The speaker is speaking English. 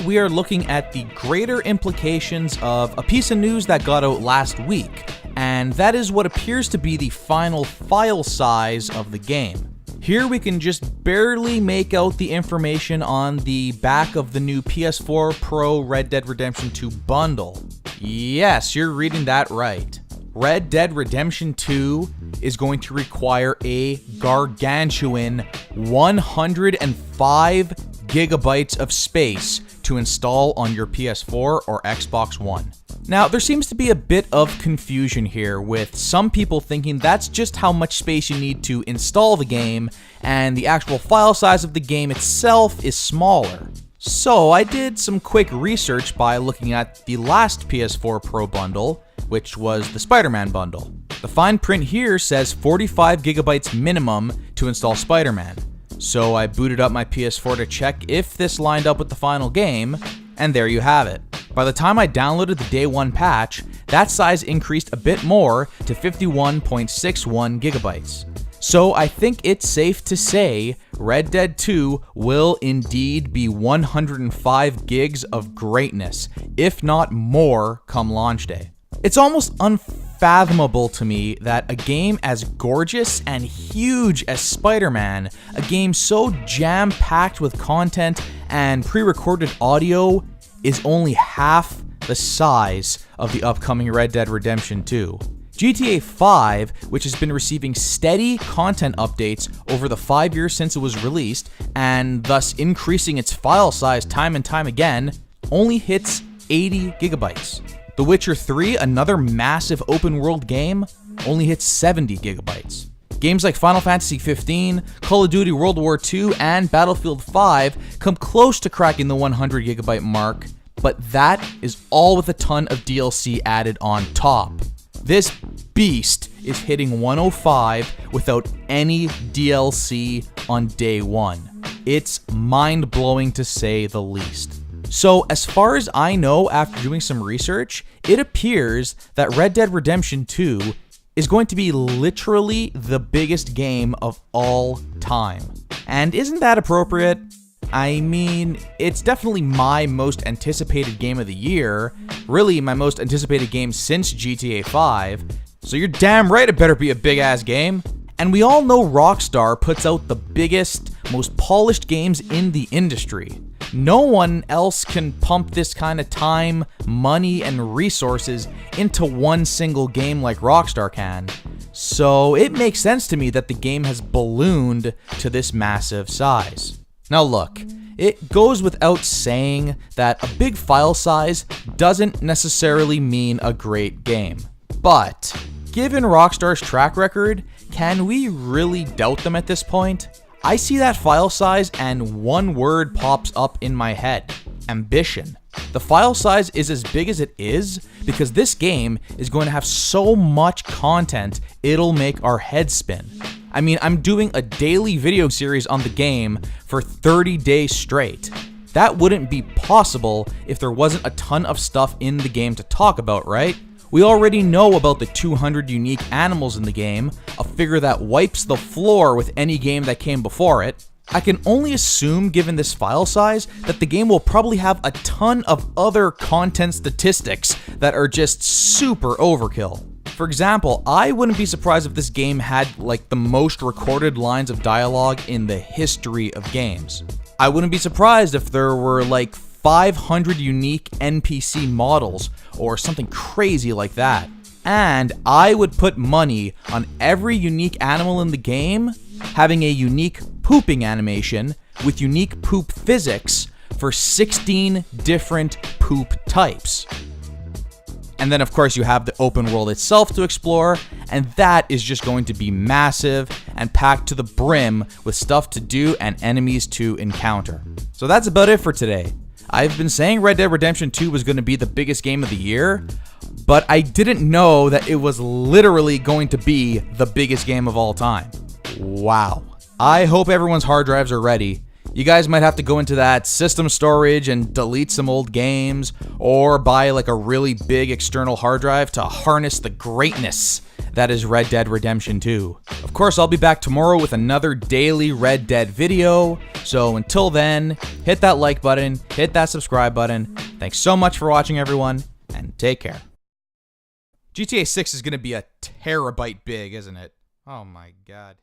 we are looking at the greater implications of a piece of news that got out last week, and that is what appears to be the final file size of the game. Here we can just barely make out the information on the back of the new PS4 Pro Red Dead Redemption 2 bundle. Yes, you're reading that right. Red Dead Redemption 2 is going to require a gargantuan 105 gigabytes of space to install on your PS4 or Xbox One. Now, there seems to be a bit of confusion here, with some people thinking that's just how much space you need to install the game, and the actual file size of the game itself is smaller. So I did some quick research by looking at the last PS4 Pro bundle, which was the Spider-Man bundle. The fine print here says 45 gigabytes minimum to install Spider-Man. So I booted up my PS4 to check if this lined up with the final game, and there you have it. By the time I downloaded the day one patch, that size increased a bit more to 51.61 gigabytes. So I think it's safe to say Red Dead 2 will indeed be 105 gigs of greatness, if not more, come launch day. It's almost unfathomable to me that a game as gorgeous and huge as Spider-Man, a game so jam-packed with content and pre-recorded audio, is only half the size of the upcoming Red Dead Redemption 2. GTA 5, which has been receiving steady content updates over the 5 years since it was released, and thus increasing its file size time and time again, only hits 80 gigabytes. The Witcher 3, another massive open world game, only hits 70 gigabytes. Games like Final Fantasy 15, Call of Duty World War II, and Battlefield 5 come close to cracking the 100 gigabyte mark, but that is all with a ton of DLC added on top. This beast is hitting 105 without any DLC on day one. It's mind-blowing to say the least. So as far as I know, after doing some research, it appears that Red Dead Redemption 2 is going to be literally the biggest game of all time. And isn't that appropriate? I mean, it's definitely my most anticipated game of the year, really my most anticipated game since GTA 5, so you're damn right it better be a big-ass game. And we all know Rockstar puts out the biggest, most polished games in the industry. No one else can pump this kind of time, money, and resources into one single game like Rockstar can. So it makes sense to me that the game has ballooned to this massive size. Now look, it goes without saying that a big file size doesn't necessarily mean a great game. But given Rockstar's track record, can we really doubt them at this point? I see that file size and one word pops up in my head: ambition. The file size is as big as it is because this game is going to have so much content it'll make our heads spin. I mean, I'm doing a daily video series on the game for 30 days straight. That wouldn't be possible if there wasn't a ton of stuff in the game to talk about, right? We already know about the 200 unique animals in the game, a figure that wipes the floor with any game that came before it. I can only assume, given this file size, that the game will probably have a ton of other content statistics that are just super overkill. For example, I wouldn't be surprised if this game had like the most recorded lines of dialogue in the history of games. I wouldn't be surprised if there were like 500 unique NPC models or something crazy like that. And I would put money on every unique animal in the game having a unique pooping animation with unique poop physics for 16 different poop types. And then of course you have the open world itself to explore, and that is just going to be massive and packed to the brim with stuff to do and enemies to encounter. So that's about it for today. I've been saying Red Dead Redemption 2 was going to be the biggest game of the year, but I didn't know that it was literally going to be the biggest game of all time. Wow. I hope everyone's hard drives are ready. You guys might have to go into that system storage and delete some old games, or buy like a really big external hard drive to harness the greatness that is Red Dead Redemption 2. Of course, I'll be back tomorrow with another daily Red Dead video. So until then, hit that like button, hit that subscribe button. Thanks so much for watching, everyone, and take care. GTA 6 is going to be a terabyte big, isn't it? Oh my god.